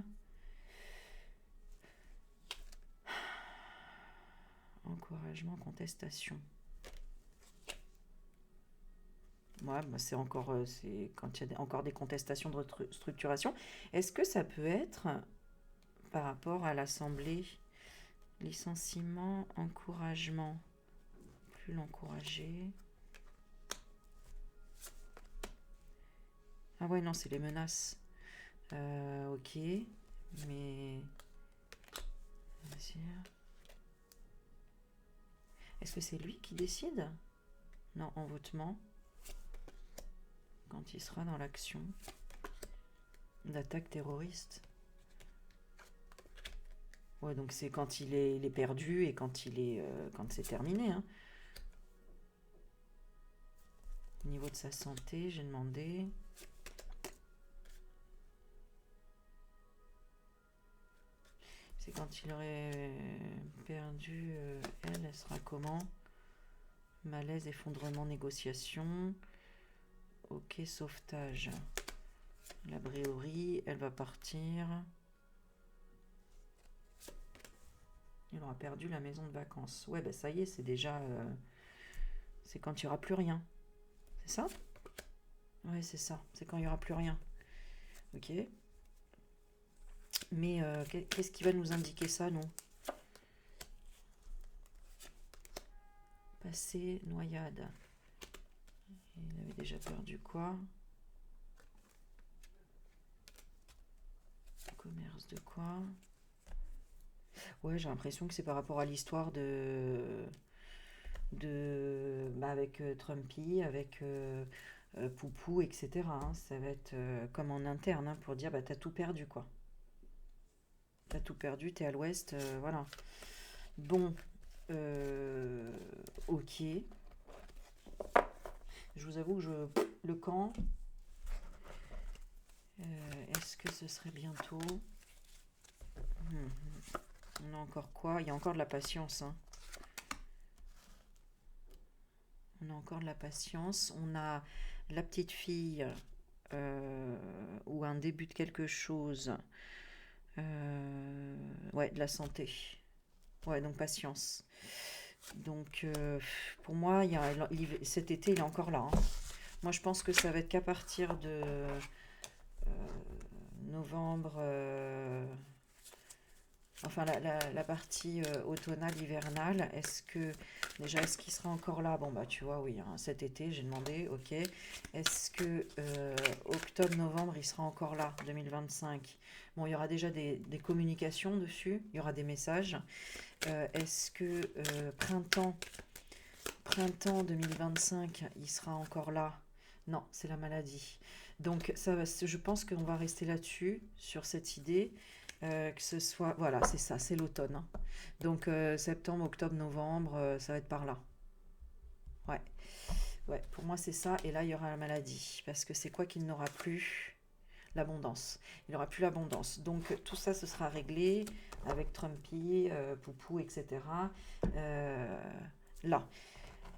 Encouragement, contestation. Ouais, bah c'est encore, c'est quand il y a encore des contestations de structuration. Est-ce que ça peut être par rapport à l'Assemblée, licenciement, encouragement, plus l'encourager. Ah ouais, non, c'est les menaces. Ok, mais... Est-ce que c'est lui qui décide? Non, envoûtement. Quand il sera dans l'action d'attaque terroriste. Ouais, donc c'est quand il est perdu et quand il est quand c'est terminé. Hein. Au niveau de sa santé, j'ai demandé. C'est quand il aurait perdu, elle sera comment? Malaise, effondrement, négociation. Ok, sauvetage. La Bréorie, elle va partir. Il aura perdu la maison de vacances. Ouais, ben ça y est, c'est déjà... c'est quand il n'y aura plus rien. C'est ça? Ouais, c'est ça. C'est quand il n'y aura plus rien. Ok. Mais qu'est-ce qui va nous indiquer ça, non? Passé, noyade. Il avait déjà perdu quoi? Commerce de quoi? Ouais, j'ai l'impression que c'est par rapport à l'histoire bah, avec Trumpy, avec Poupou, etc. Hein. Ça va être comme en interne hein, pour dire bah t'as tout perdu quoi. T'as tout perdu, t'es à l'ouest, voilà. Bon, ok. Je vous avoue que le camp, est-ce que ce serait bientôt? On a encore quoi? Il y a encore de la patience. Hein. On a encore de la patience. On a la petite fille ou un début de quelque chose. Ouais, de la santé. Ouais, donc patience. Donc, pour moi, cet été, il est encore là. Hein. Moi, je pense que ça va être qu'à partir de novembre, enfin la partie automnale, hivernale. Est-ce qu'il sera encore là? Bon, bah, tu vois, oui, hein, cet été, j'ai demandé, ok. Est-ce que octobre, novembre, il sera encore là, 2025? Bon, il y aura déjà des communications dessus, il y aura des messages. Est-ce que printemps 2025, il sera encore là? Non, c'est la maladie. Donc, je pense qu'on va rester là-dessus, sur cette idée, que ce soit... Voilà, c'est ça, c'est l'automne. Hein. Donc, septembre, octobre, novembre, ça va être par là. Ouais. Ouais, pour moi, c'est ça. Et là, il y aura la maladie. Parce que c'est quoi qu'il n'aura plus? L'abondance. Il n'aura plus l'abondance. Donc, tout ça, ce sera réglé avec Trumpy, Poupou, etc. Là.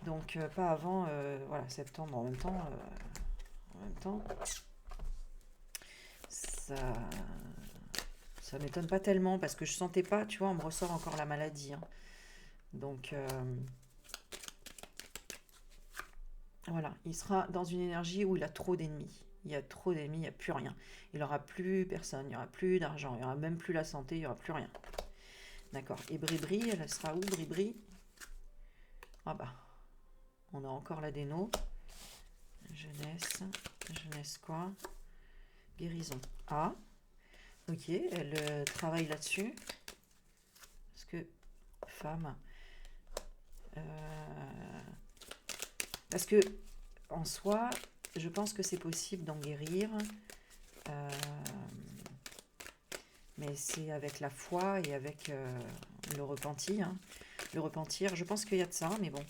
Donc, pas avant, voilà, septembre. En même temps, ça m'étonne pas tellement parce que je sentais pas, tu vois, on me ressort encore la maladie. Hein. Donc, voilà, il sera dans une énergie où il a trop d'ennemis. Il y a trop d'ennemis, il n'y a plus rien. Il n'aura plus personne, il n'y aura plus d'argent, il n'y aura même plus la santé, il n'y aura plus rien. D'accord. Et Bribri, elle sera où, Bribri? Ah bah, on a encore la déno. Jeunesse quoi? Guérison. Ah, Ok, elle travaille là-dessus. Parce que femme... parce que en soi, je pense que c'est possible d'en guérir. euh, mais c'est avec la foi et avec le repentir. Hein. Le repentir, je pense qu'il y a de ça, mais bon.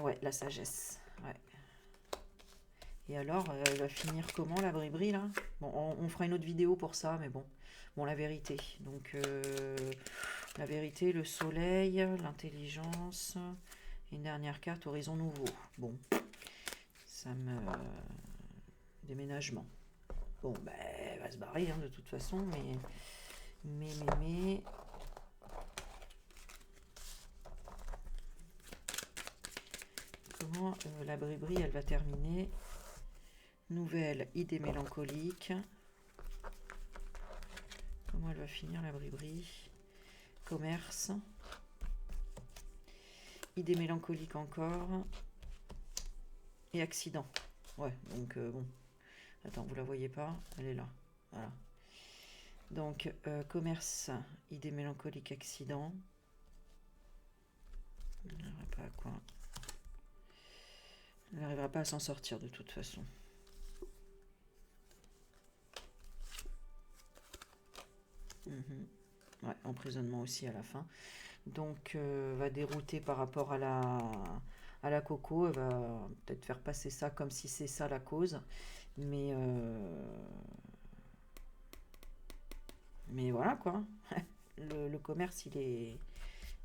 Ouais, la sagesse. Ouais. Et alors, elle va finir comment la bribri là? Bon, on fera une autre vidéo pour ça, mais bon. Bon, la vérité. Donc, la vérité, le soleil, l'intelligence. Une dernière carte, horizon nouveau. Bon, ça me... déménagement. Bon, ben, elle va se barrer hein, de toute façon, mais... Comment la bribri, elle va terminer? Nouvelle idée mélancolique. Comment elle va finir la bribri? Commerce. Idée mélancolique encore. Et accident. Ouais, donc bon. Attends, vous la voyez pas? Elle est là. Voilà. Donc, commerce, idée mélancolique, accident. Elle n'arrivera pas à quoi? Elle n'arrivera pas à s'en sortir de toute façon. Ouais, emprisonnement aussi à la fin. Donc, va dérouter par rapport à la coco. Elle va peut-être faire passer ça comme si c'est ça la cause. Mais voilà quoi. Le commerce, il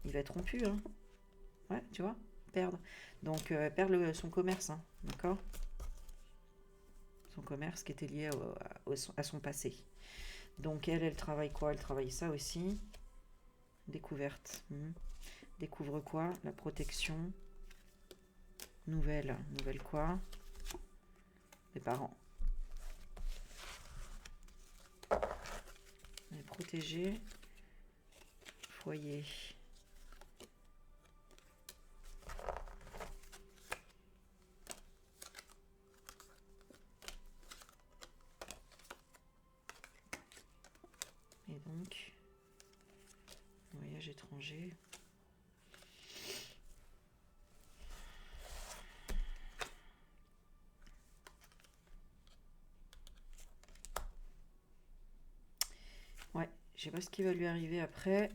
va être rompu. Hein. Ouais, tu vois, perdre. Donc, perdre son commerce, hein, d'accord? Son commerce qui était lié à son passé. Donc, elle travaille quoi? Elle travaille ça aussi. Découverte. Découvre quoi? La protection. Nouvelle. Nouvelle quoi? Les parents. Elle est protégée. Foyer. Et donc, voyage étranger. Ouais, je sais pas ce qui va lui arriver après.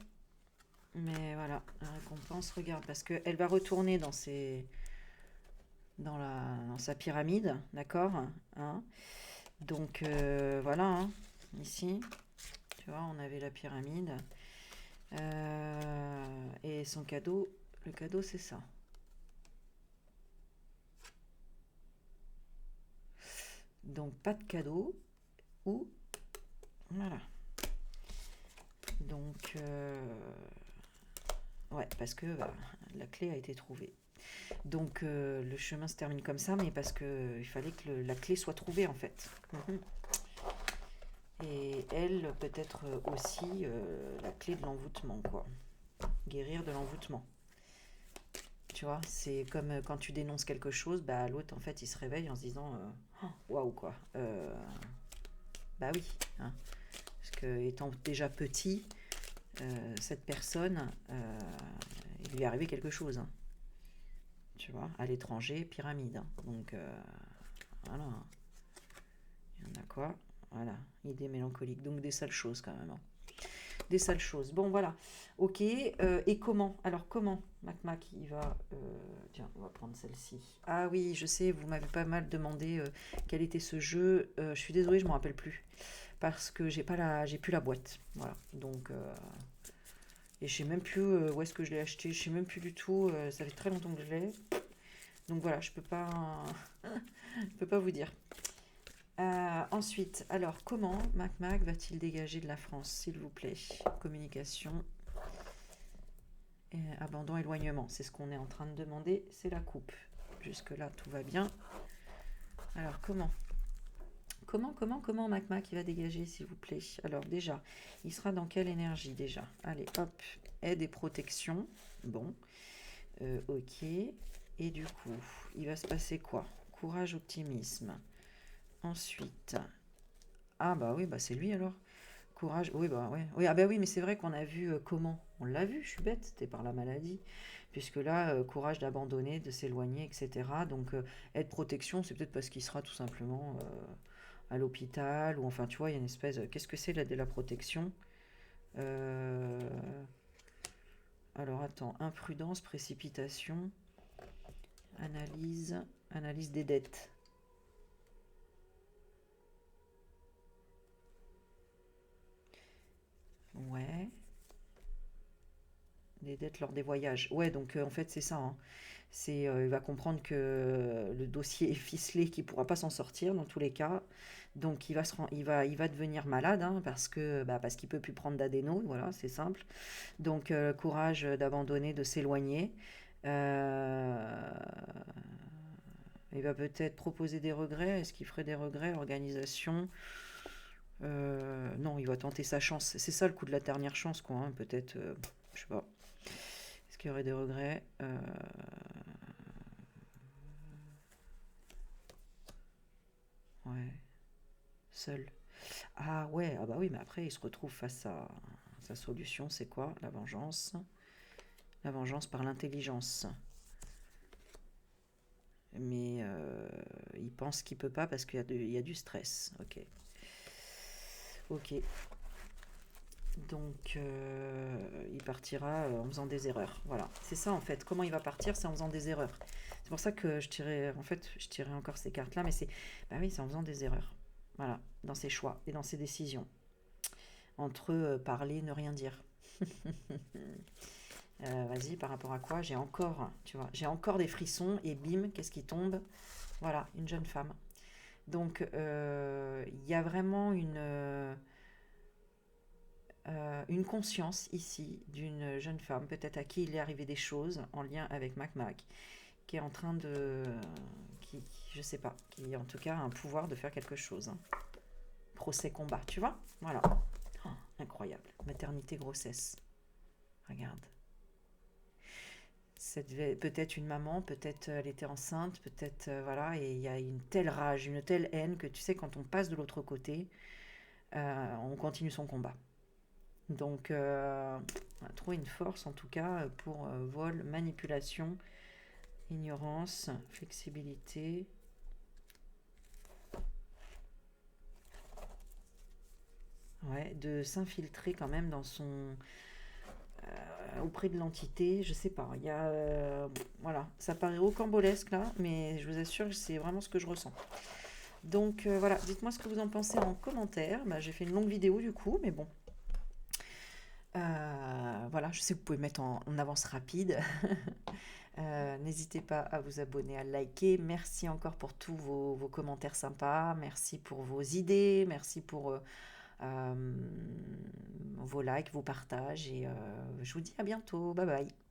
Mais voilà, la récompense, regarde, parce qu'elle va retourner dans sa pyramide, d'accord hein. Donc voilà, hein, ici, tu vois, on avait la pyramide. Et son cadeau, le cadeau c'est ça. Donc pas de cadeau, ou voilà. Donc ouais, parce que la clé a été trouvée. Donc le chemin se termine comme ça, mais parce que il fallait que la clé soit trouvée en fait. Et elle, peut-être aussi la clé de l'envoûtement, quoi. Guérir de l'envoûtement. Tu vois, c'est comme quand tu dénonces quelque chose, bah l'autre en fait il se réveille en se disant waouh quoi. Bah oui, hein. Parce que étant déjà petit, cette personne, il lui est arrivé quelque chose. Hein. Tu vois, à l'étranger, pyramide. Hein. Donc voilà. Il y en a quoi? Voilà, idée mélancolique. Donc des sales choses quand même. Hein. Des sales choses. Bon, voilà. Ok. Et comment? Alors, comment Mac il va... tiens, on va prendre celle-ci. Ah oui, je sais, vous m'avez pas mal demandé quel était ce jeu. Je suis désolée, je ne me rappelle plus. Parce que j'ai plus la boîte. Voilà. Donc... et je sais même plus où est-ce que je l'ai acheté. Je sais même plus du tout. Ça fait très longtemps que je l'ai. Donc voilà, je peux pas... je peux pas vous dire. Ensuite, alors comment Mac va-t-il dégager de la France, s'il vous plaît? Communication, abandon, éloignement, c'est ce qu'on est en train de demander, c'est la coupe. Jusque-là, tout va bien. Alors comment Mac il va dégager, s'il vous plaît? Alors déjà, il sera dans quelle énergie déjà? Allez, hop, aide et protection. Bon, ok. Et du coup, il va se passer quoi? Courage, optimisme. Ensuite, abandon, éloignement. Ensuite, il va se passer quoi? Courage, optimisme. Ensuite, abandon, éloignement. Ensuite, courage, optimisme. Ensuite, abandon, éloignement. Ensuite, courage, optimisme. Ensuite, abandon, éloignement. Ensuite, courage, optimisme. Ensuite, Ah bah oui, bah c'est lui alors. Courage, oui, bah ouais. Oui, ah bah oui, mais c'est vrai qu'on a vu comment? On l'a vu, je suis bête, c'était par la maladie. Puisque là, courage d'abandonner, de s'éloigner, etc. Donc, aide protection, c'est peut-être parce qu'il sera tout simplement à l'hôpital, ou enfin, tu vois, il y a une espèce. Qu'est-ce que c'est la protection? Euh, alors, attends, imprudence, précipitation, analyse, analyse des dettes. Ouais, des dettes lors des voyages. Ouais, donc en fait, c'est ça, hein. Il va comprendre que le dossier est ficelé, qu'il ne pourra pas s'en sortir dans tous les cas. Donc il va devenir malade, hein, parce qu'il peut plus prendre d'adéno, voilà, c'est simple. Donc courage d'abandonner, de s'éloigner. Euh, il va peut-être proposer des regrets. Est-ce qu'il ferait des regrets? Organisation. Non, il va tenter sa chance. C'est ça le coup de la dernière chance, quoi, hein. Peut-être, je sais pas. Est-ce qu'il y aurait des regrets? Ouais, seul. Ah ouais, ah bah oui, mais après, il se retrouve face à sa solution, c'est quoi? La vengeance. La vengeance par l'intelligence. Mais il pense qu'il peut pas parce il y a du stress. Ok. Ok. Donc, il partira en faisant des erreurs. Voilà. C'est ça, en fait. Comment il va partir, c'est en faisant des erreurs. C'est pour ça que je tirais encore ces cartes-là, mais bah oui, c'est en faisant des erreurs. Voilà. Dans ses choix et dans ses décisions. Entre parler, ne rien dire. Vas-y, par rapport à quoi? J'ai encore, tu vois, j'ai encore des frissons et bim, qu'est-ce qui tombe? Voilà, une jeune femme. Donc, il y a vraiment une conscience ici d'une jeune femme, peut-être à qui il est arrivé des choses en lien avec Mac Mac, qui est en train de, je sais pas, qui en tout cas a un pouvoir de faire quelque chose, hein. Procès combat, tu vois? Voilà. Oh, incroyable. Maternité, grossesse. Regarde. Peut-être une maman, peut-être elle était enceinte, peut-être voilà, et il y a une telle rage, une telle haine que tu sais, quand on passe de l'autre côté, on continue son combat. Donc, on a trouvé une force en tout cas pour vol, manipulation, ignorance, flexibilité. Ouais, de s'infiltrer quand même dans auprès de l'entité, je sais pas. Il y a, voilà, ça paraît rocambolesque là, mais je vous assure que c'est vraiment ce que je ressens. Donc voilà, dites-moi ce que vous en pensez en commentaire. Bah, j'ai fait une longue vidéo du coup, mais bon. Voilà, je sais que vous pouvez mettre en avance rapide. N'hésitez pas à vous abonner, à liker. Merci encore pour tous vos commentaires sympas. Merci pour vos idées. Merci pour vos likes, vos partages. Et je vous dis à bientôt. Bye bye.